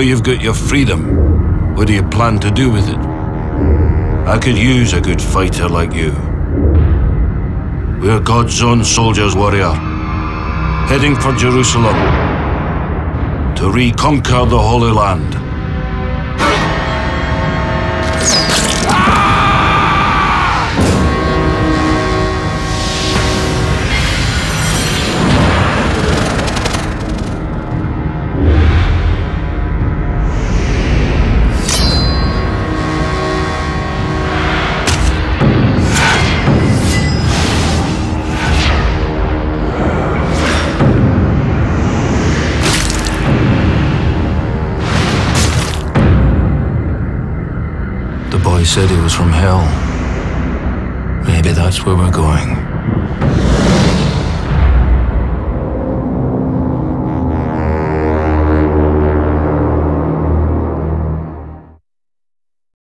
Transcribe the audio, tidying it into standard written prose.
you've got your freedom, what do you plan to do with it? I could use a good fighter like you. We're God's own soldiers, warrior. Heading for Jerusalem to reconquer the Holy Land. The boy said he was from hell. Maybe that's where we're going.